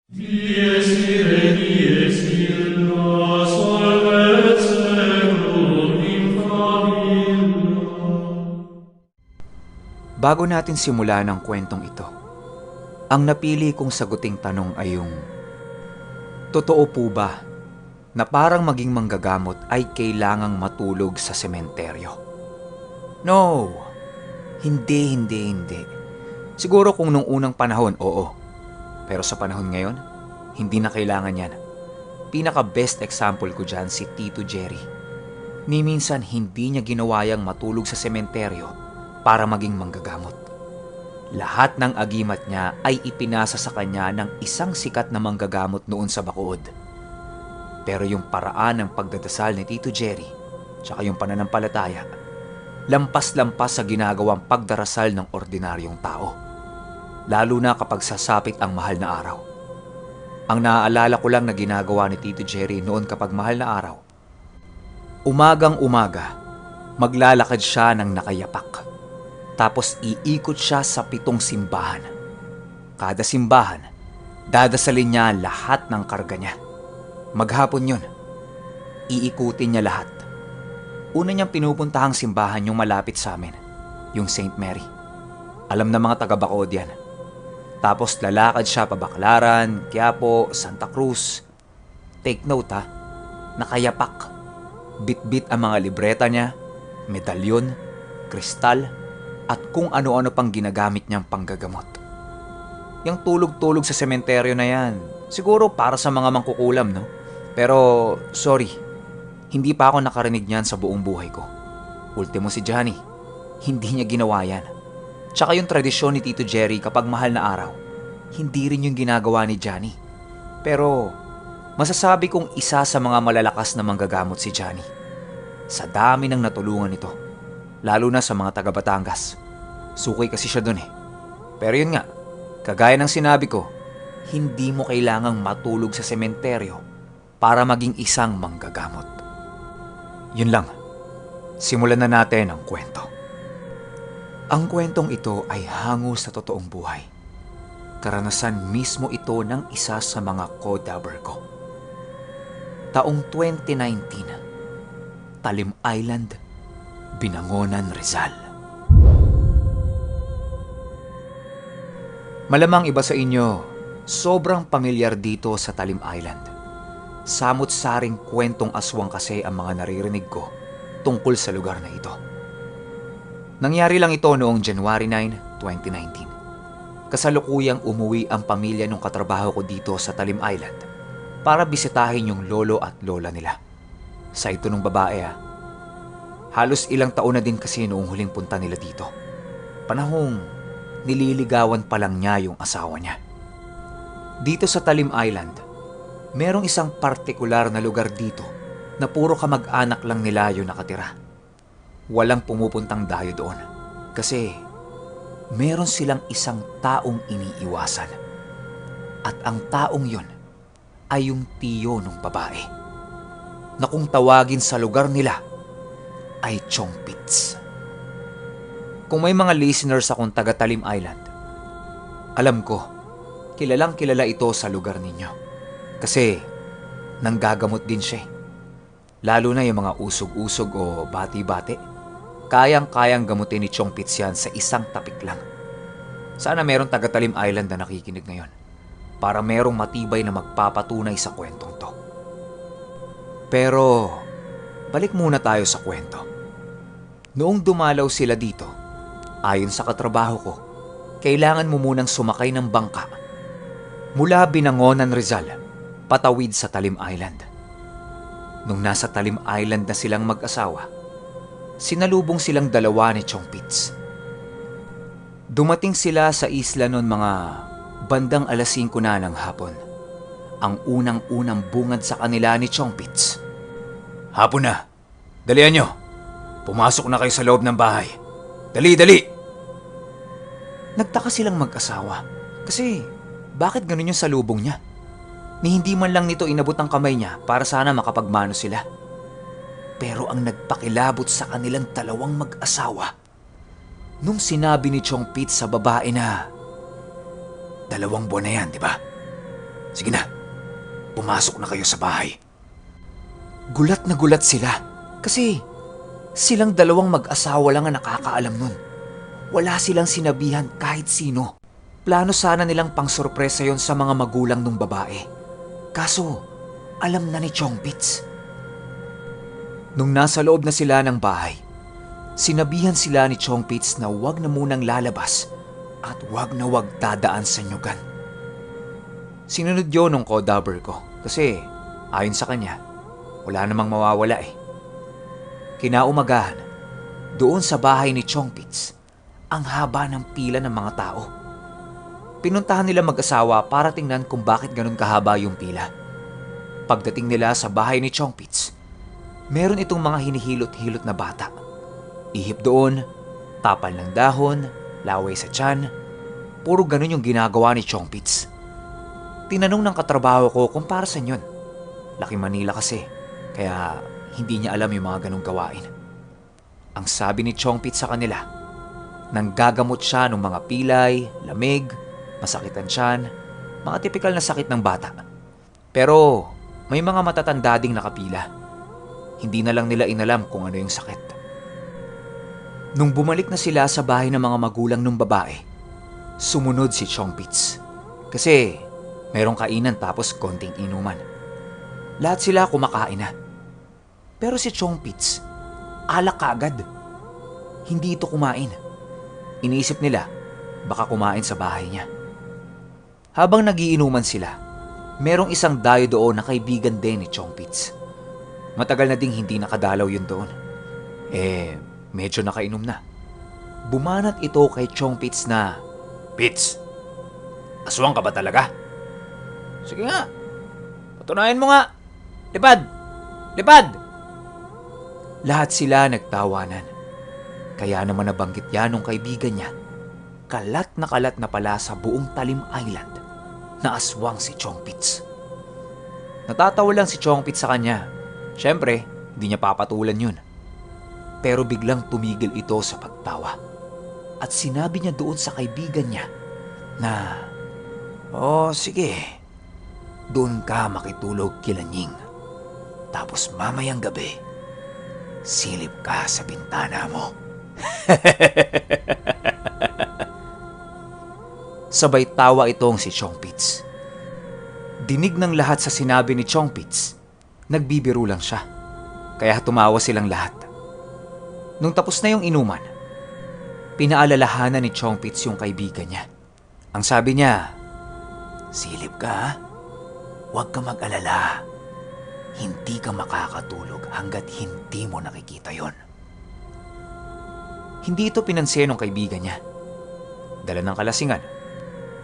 Dies ire, dies illa, salvet seculum infamilla. Bago natin simulan ang kwentong ito, ang napili kong saguting tanong ay yung, totoo po ba na parang maging manggagamot ay kailangang matulog sa sementeryo? No! Hindi. Siguro kung nung unang panahon, oo. Pero sa panahon ngayon, hindi na kailangan yan. Pinaka-best example ko dyan si Tito Jerry. Ni minsan hindi niya ginawayang matulog sa sementeryo para maging manggagamot. Lahat ng agimat niya ay ipinasa sa kanya ng isang sikat na manggagamot noon sa Bacood. Pero yung paraan ng pagdadasal ni Tito Jerry, tsaka yung pananampalataya, lampas-lampas sa ginagawang pagdarasal ng ordinaryong tao. Lalo na kapag sasapit ang mahal na araw. Ang naaalala ko lang na ginagawa ni Tito Jerry noon kapag mahal na araw, umagang-umaga, maglalakad siya ng nakayapak. Tapos iikot siya sa 7 simbahan. Kada simbahan, dadasalin niya lahat ng karga niya. Maghapon yun, iikutin niya lahat. Una niyang pinupuntahang simbahan yung malapit sa amin, yung St. Mary. Alam na mga taga-Bacood yan. Tapos lalakad siya pa Baclaran, Quiapo, Santa Cruz. Take note ha, nakayapak. Bit-bit ang mga libreta niya, medalyon, kristal, at kung ano-ano pang ginagamit niyang panggagamot. Yung tulog-tulog sa sementeryo na yan, siguro para sa mga mangkukulam, no? Pero, sorry, hindi pa ako nakarinig niyan sa buong buhay ko. Ultimo si Johnny, hindi niya ginawa yan. Tsaka yung tradisyon ni Tito Jerry kapag mahal na araw, hindi rin yung ginagawa ni Johnny. Pero, masasabi kong isa sa mga malalakas na manggagamot si Johnny. Sa dami ng natulungan nito, lalo na sa mga taga Batangas. Suki kasi siya dun eh. Pero yun nga, kagaya ng sinabi ko, hindi mo kailangang matulog sa sementeryo para maging isang manggagamot. Yun lang, simulan na natin ang kwento. Ang kwentong ito ay hango sa totoong buhay. Karanasan mismo ito ng isa sa mga co-dabber ko. Taong 2019, Talim Island, Binangonan, Rizal. Malamang iba sa inyo, sobrang pamilyar dito sa Talim Island. Samot-saring kwentong aswang kasi ang mga naririnig ko tungkol sa lugar na ito. Nangyari lang ito noong January 9, 2019. Kasalukuyang umuwi ang pamilya ng katrabaho ko dito sa Talim Island para bisitahin yung lolo at lola nila. Sa ito ng babae halos ilang taon na din kasi noong huling punta nila dito. Panahong nililigawan pa lang niya yung asawa niya. Dito sa Talim Island, merong isang partikular na lugar dito na puro kamag-anak lang nila yung nakatira. Walang pumupuntang dayo doon kasi meron silang isang taong iniiwasan. At ang taong yon ay yung tiyo ng babae na kung tawagin sa lugar nila ay Chongpits. Kung may mga listeners akong taga Talim Island, alam ko, kilalang kilala ito sa lugar ninyo. Kasi nanggagamot din siya. Lalo na yung mga usog-usog o bati-bati. Kayang-kayang gamutin ni Chongpits yan sa isang tapik lang. Sana merong taga Talim Island na nakikinig ngayon para merong matibay na magpapatunay sa kwentong to. Pero, balik muna tayo sa kwento. Noong dumalaw sila dito, ayon sa katrabaho ko, kailangan mo munang sumakay ng bangka mula Binangonan, Rizal, patawid sa Talim Island. Nung nasa Talim Island na silang mag-asawa, sinalubong silang dalawa ni Chongpits. Dumating sila sa isla noon mga bandang 5:00 na ng hapon. Ang unang-unang bungad sa kanila ni Chongpits. Hapon na, dalian nyo. Pumasok na kayo sa loob ng bahay. Dali! Nagtaka silang mag-asawa kasi bakit ganun yung salubong niya? Ni hindi man lang nito inabot ang kamay niya para sana makapagmano sila. Pero ang nagpakilabot sa kanilang dalawang mag-asawa, nung sinabi ni Chongpits sa babae na, 2 buwan na yan, di ba? Sige na, pumasok na kayo sa bahay. Gulat na gulat sila kasi silang dalawang mag-asawa lang ang nakakaalam nun. Wala silang sinabihan kahit sino. Plano sana nilang pang-sorpresa yon sa mga magulang ng babae. Kaso, alam na ni Chongpits. Nung nasa loob na sila ng bahay, sinabihan sila ni Chongpits na wag na munang lalabas at wag na wag dadaan sa nyugan. Sinunod yun ng kodaber ko kasi ayon sa kanya, wala namang mawawala eh. Kinaumagahan, doon sa bahay ni Chongpits, ang haba ng pila ng mga tao. Pinuntahan nila mag-asawa para tingnan kung bakit ganun kahaba yung pila. Pagdating nila sa bahay ni Chongpits, meron itong mga hinihilot-hilot na bata. Ihip doon, tapal ng dahon, laway sa tiyan, puro ganun yung ginagawa ni Chongpits. Tinanong ng katrabaho ko kung para saan yun. Laki Manila kasi, kaya hindi niya alam yung mga ganung gawain. Ang sabi ni Chongpits sa kanila, nanggagamot siya ng mga pilay, lamig, masakit ang tiyan, mga tipikal na sakit ng bata. Pero may mga matatanda ding nakapila. Hindi na lang nila inalam kung ano yung sakit. Nung bumalik na sila sa bahay ng mga magulang ng babae, sumunod si Chongpits. Kasi merong kainan tapos konting inuman. Lahat sila kumakain na. Pero si Chongpits, alak kaagad. Hindi ito kumain. Iniisip nila, baka kumain sa bahay niya. Habang nagiinuman sila, merong isang dayo doon na kaibigan din ni Chongpits. Matagal na ding hindi nakadalaw yun doon. Medyo nakainom na. Bumanat ito kay Chongpits na, "Pits, aswang ka ba talaga?" "Sige nga, patunayan mo nga. Lipad! Lipad!" Lahat sila nagtawanan. Kaya naman nabanggit yan ng kaibigan niya. Kalat na pala sa buong Talim Island na aswang si Chongpits. Natatawa lang si Chongpits sa kanya. Siyempre, hindi niya papatulan yun. Pero biglang tumigil ito sa pagtawa. At sinabi niya doon sa kaibigan niya na, sige, doon ka makitulog kila Nying. Tapos mamayang gabi, silip ka sa bintana mo." Sabay tawa itong si Chongpits. Dinig ng lahat sa sinabi ni Chongpits. Nagbibiro lang siya. Kaya tumawa silang lahat. Nung tapos na yung inuman, pinaalalahanan ni Chongpits yung kaibigan niya. Ang sabi niya, "Silip ka ha? Huwag ka mag-alala. Hindi ka makakatulog hanggat hindi mo nakikita yon." Hindi ito pinansin ng kaibigan niya. Dala ng kalasingan,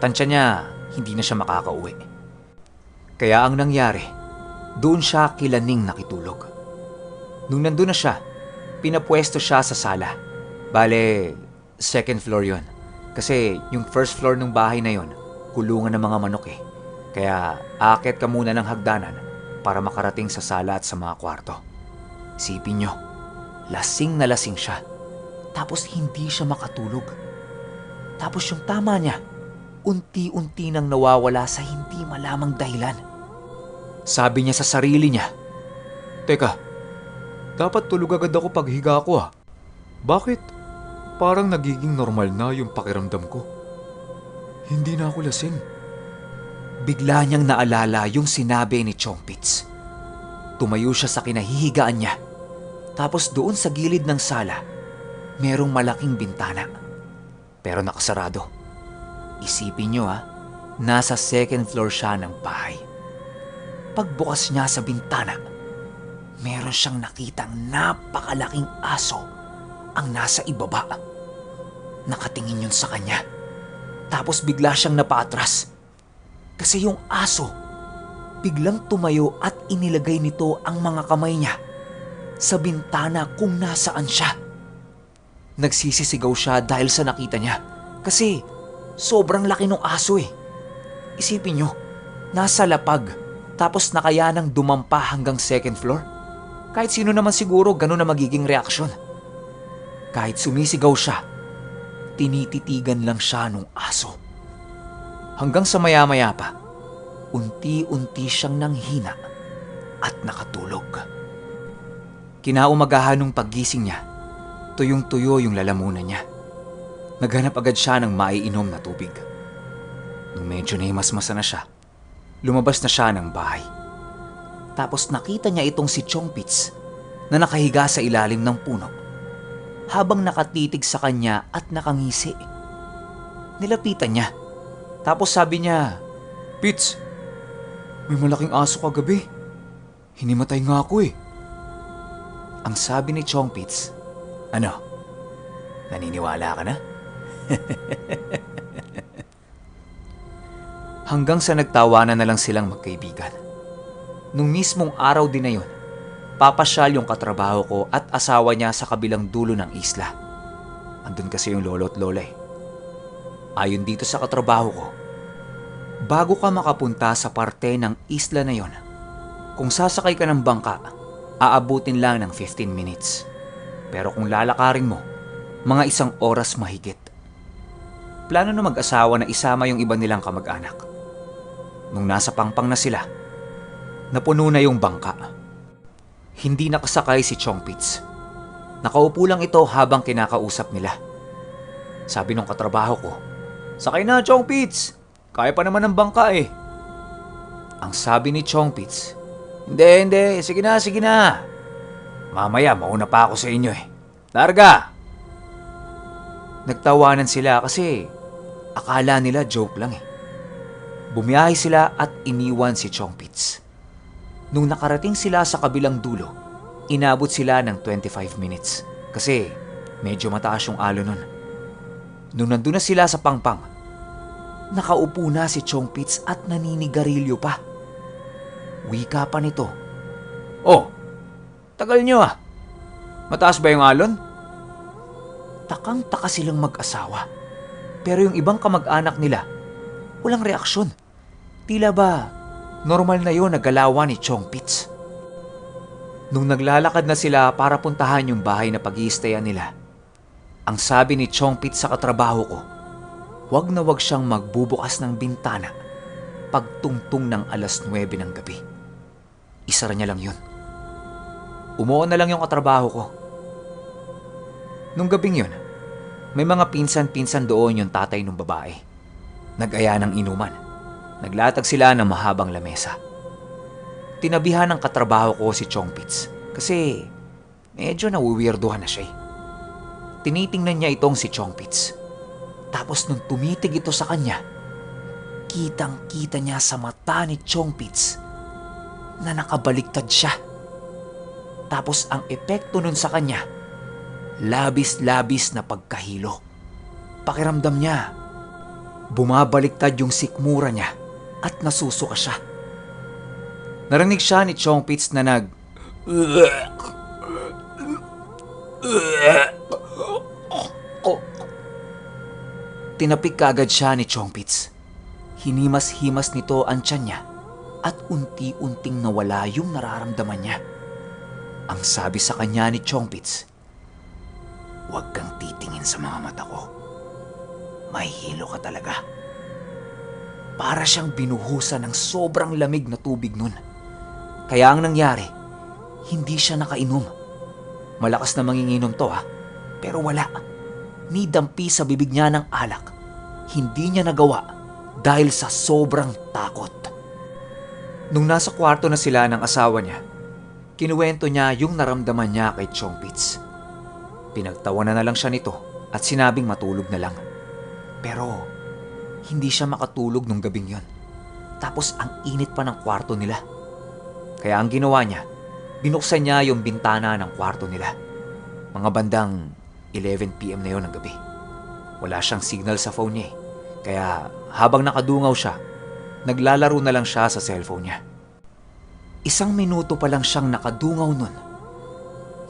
tansya niya hindi na siya makakauwi. Kaya ang nangyari, doon siya kila Ning nakitulog. Nung nandun na siya, pinapwesto siya sa sala. Bale, second floor yon. Kasi yung first floor ng bahay na yon, kulungan ng mga manok eh. Kaya aakyat ka muna ng hagdanan para makarating sa sala at sa mga kwarto. Isipin nyo, lasing na lasing siya. Tapos hindi siya makatulog. Tapos yung tama niya, unti-unti nang nawawala sa hindi malamang dahilan. Sabi niya sa sarili niya, "Teka, dapat tulog agad ako paghiga ko ah. Bakit? Parang nagiging normal na yung pakiramdam ko. Hindi na ako lasing." Bigla niyang naalala yung sinabi ni Chongpits. Tumayo siya sa kinahihigaan niya. Tapos doon sa gilid ng sala, merong malaking bintana. Pero nakasarado. Isipin niyo nasa second floor siya ng bahay. Pagbukas niya sa bintana, meron siyang nakitang napakalaking aso ang nasa ibaba. Nakatingin yun sa kanya. Tapos bigla siyang napaatras. Kasi yung aso, biglang tumayo at inilagay nito ang mga kamay niya sa bintana kung nasaan siya. Nagsisisigaw siya dahil sa nakita niya. Kasi sobrang laki ng aso eh. Isipin niyo, nasa lapag tapos nakayanang dumampa hanggang second floor. Kahit sino naman siguro ganun na magiging reaksyon. Kahit sumisigaw siya, tinititigan lang siya nung aso. Hanggang sa maya-maya pa, unti-unti siyang nanghina at nakatulog. Kinaumagahan nung paggising niya, tuyong-tuyo yung lalamunan niya. Naghanap agad siya ng maiinom na tubig. Nung medyo nahimasmasa na siya, lumabas na siya ng bahay. Tapos nakita niya itong si Chongpits na nakahiga sa ilalim ng puno habang nakatitig sa kanya at nakangisi. Nilapitan niya. Tapos sabi niya, "Pits, may malaking aso kagabi. Hinimatay nga ako eh." Ang sabi ni Chongpits, "Ano? Naniniwala ka na?" Hanggang sa nagtawanan na lang silang magkaibigan. Nung mismong araw din na yun, papasyal yung katrabaho ko at asawa niya sa kabilang dulo ng isla. Andun kasi yung lolo at lola eh. Ayon dito sa katrabaho ko, bago ka makapunta sa parte ng isla na yon, kung sasakay ka ng bangka, aabutin lang ng 15 minutes. Pero kung lalakarin mo, mga 1 oras mahigit. Plano na mag-asawa na isama yung iba nilang kamag-anak. Nung nasa pangpang na sila, napuno na yung bangka. Hindi nakasakay si Chongpits. Nakaupo lang ito habang kinakausap nila. Sabi nung katrabaho ko, "Sakay na, Chongpits! Kaya pa naman ng bangka eh." Ang sabi ni Chongpits, Hindi. Sige na. Mamaya, mauna pa ako sa inyo eh. Larga!" Nagtawanan sila kasi akala nila joke lang eh. Bumiyahe sila at iniwan si Chongpits. Nung nakarating sila sa kabilang dulo, inabot sila ng 25 minutes kasi medyo mataas yung alon nun. Nung nandun na sila sa pangpang, nakaupo na si Chongpits at naninigarilyo pa. Wika pa nito, "Oh, tagal nyo ah. Mataas ba yung alon?" Takang-taka silang mag-asawa. Pero yung ibang kamag-anak nila, walang reaksyon. Tila ba normal na yon na galawan ni Chongpits. Nung naglalakad na sila para puntahan yung bahay na pag-iistayan nila, ang sabi ni Chongpits sa katrabaho ko, wag na wag siyang magbubukas ng bintana pagtungtong ng 9:00 ng gabi. Isara niya lang yun. Umuon na lang yung katrabaho ko. Nung gabing yun, may mga pinsan-pinsan doon yung tatay ng babae. Nag-aya ng inuman. Naglatag sila ng mahabang lamesa. Tinabihan ng katrabaho ko si Chongpits kasi medyo nawiwirduhan na siya eh. Tinitingnan niya itong si Chongpits. Tapos nung tumitig ito sa kanya, kitang-kita niya sa mata ni Chongpits na nakabaliktad siya. Tapos ang epekto nun sa kanya, labis-labis na pagkahilo. Pakiramdam niya, bumabaliktad yung sikmura niya at nasusuka siya. Narinig siya ni Chongpits na Tinapik kaagad siya ni Chongpits. Hinimas-himas nito ang tiyan niya at unti-unting nawala yung nararamdaman niya. Ang sabi sa kanya ni Chongpits, "Huwag kang titingin sa mga mata ko. May hilo ka talaga." Para siyang binuhusan ng sobrang lamig na tubig nun. Kaya ang nangyari, hindi siya nakainom. Malakas na manginginom to pero wala. Ni dampi sa bibig niya ng alak. Hindi niya nagawa dahil sa sobrang takot. Nung nasa kwarto na sila ng asawa niya, kinuwento niya yung naramdaman niya kay Chongpits. Pinagtawanan na lang siya nito at sinabing matulog na lang. Pero hindi siya makatulog nung gabing yon. Tapos ang init pa ng kwarto nila. Kaya ang ginawa niya, binuksan niya yung bintana ng kwarto nila. Mga bandang 11 PM na yon ng gabi. Wala siyang signal sa phone niya Kaya habang nakadungaw siya, naglalaro na lang siya sa cellphone niya. 1 minuto pa lang siyang nakadungaw nun,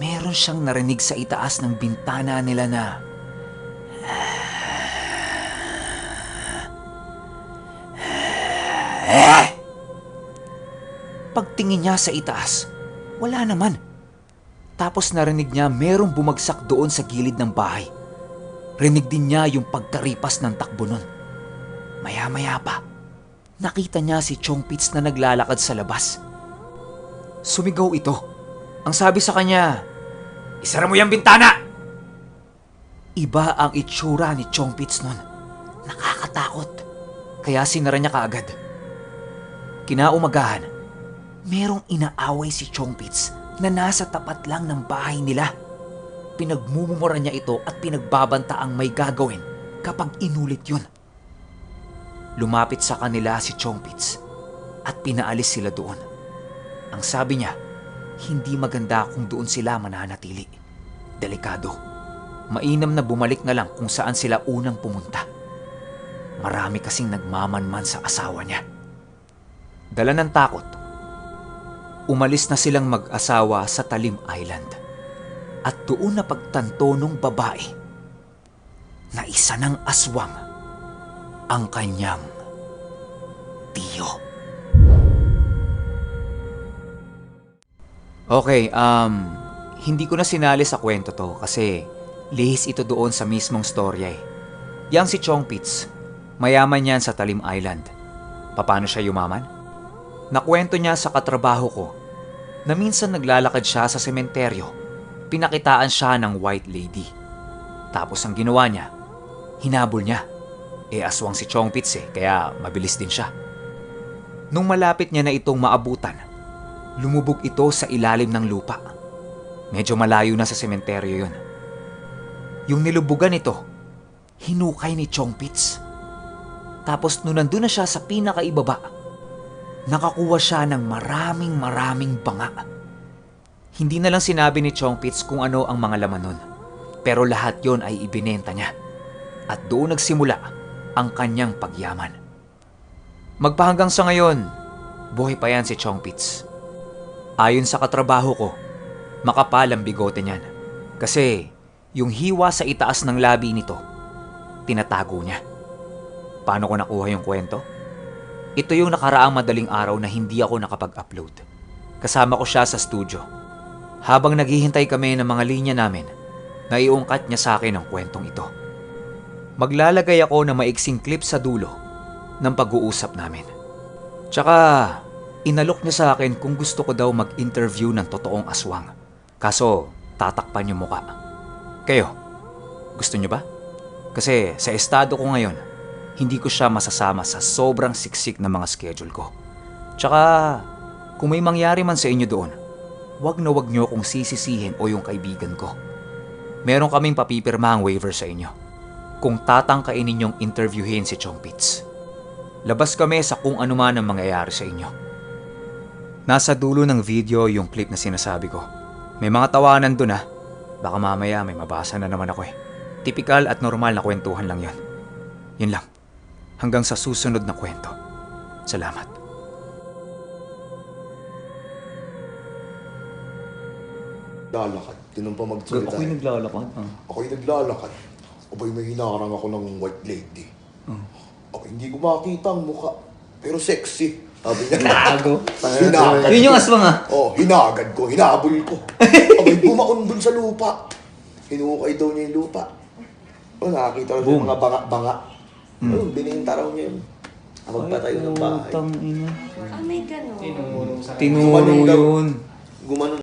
meron siyang narinig sa itaas ng bintana nila na Pagtingin niya sa itaas, wala naman. Tapos narinig niya merong bumagsak doon sa gilid ng bahay. Rinig din niya yung pagkaripas ng takbo nun. Maya-maya pa, nakita niya si Chongpits na naglalakad sa labas. Sumigaw ito. Ang sabi sa kanya, "Isara mo yung bintana!" Iba ang itsura ni Chongpits nun. Nakakatakot. Kaya sinara niya kaagad. Kinaumagahan, merong inaaway si Chongpits na nasa tapat lang ng bahay nila. Pinagmumura niya ito at pinagbabanta ang may gagawin kapag inulit yun. Lumapit sa kanila si Chongpits at pinaalis sila doon. Ang sabi niya, hindi maganda kung doon sila mananatili. Delikado. Mainam na bumalik na lang kung saan sila unang pumunta. Marami kasing nagmamanman sa asawa niya. Dala ng takot, umalis na silang mag-asawa sa Talim Island. At doon na pagtanto nung babae na isa ng aswang ang kanyang tiyo. Okay, hindi ko na sinali sa kwento to kasi lihis ito doon sa mismong storya eh. Yang si Chongpits, mayaman yan sa Talim Island. Paano siya yumaman? Nakwento niya sa katrabaho ko na minsan naglalakad siya sa sementeryo. Pinakitaan siya ng white lady. Tapos ang ginawa niya, hinabol niya. Aswang si Chongpits kaya mabilis din siya. Nung malapit niya na itong maabutan, lumubog ito sa ilalim ng lupa. Medyo malayo na sa sementeryo yun. Yung nilubugan ito, hinukay ni Chongpits. Tapos nung nandun na siya sa pinakaibaba, nakakuha siya ng maraming banga. Hindi na lang sinabi ni Chongpits kung ano ang mga laman nun. Pero lahat yon ay ibinenta niya. At doon nagsimula ang kanyang pagyaman. Magpahanggang sa ngayon, buhay pa yan si Chongpits. Ayon sa katrabaho ko, makapal ang bigote niyan. Kasi yung hiwa sa itaas ng labi nito, tinatago niya. Paano ko nakuha yung kwento? Ito yung nakaraang madaling araw na hindi ako nakapag-upload. Kasama ko siya sa studio. Habang naghihintay kami ng mga linya namin, naiungkat niya sa akin ang kwentong ito. Maglalagay ako ng maiksing clip sa dulo ng pag-uusap namin. Tsaka, inalok niya sa akin kung gusto ko daw mag-interview ng totoong aswang. Kaso, tatakpan yung muka. Kayo, gusto niyo ba? Kasi sa estado ko ngayon, hindi ko siya masasama sa sobrang siksik na mga schedule ko. Tsaka, kung may mangyari man sa inyo doon, wag na wag niyo kung sisisihin o yung kaibigan ko. Meron kaming papipirmahang waiver sa inyo kung tatangkain ninyong interviewin si Chongpits. Labas kami sa kung ano man ang mangyayari sa inyo. Nasa dulo ng video yung clip na sinasabi ko. May mga tawanan doon Baka mamaya may mabasa na naman ako Tipikal at normal na kwentuhan lang yon. Yun lang. Hanggang sa susunod na kwento. Salamat. Lalakad. Ganun pa magsalita. Ako'y naglalakad. Ako'y naglalakad. Abay, may hinarang ako ng white lady. Okay, hindi ko makita ang mukha. Pero sexy. Sabi niya. Gago. Hinagad Yun yung ko. aswang Hinagad ko. Hinabol ko. Abay, bumaon dun sa lupa. Hinukay daw niya yung lupa. Nakakita ko yung mga banga-banga. Bininta raw niya yun. Magpatayo ng bahay. Putang ina. May ganun. Tinuro yun. Gumanon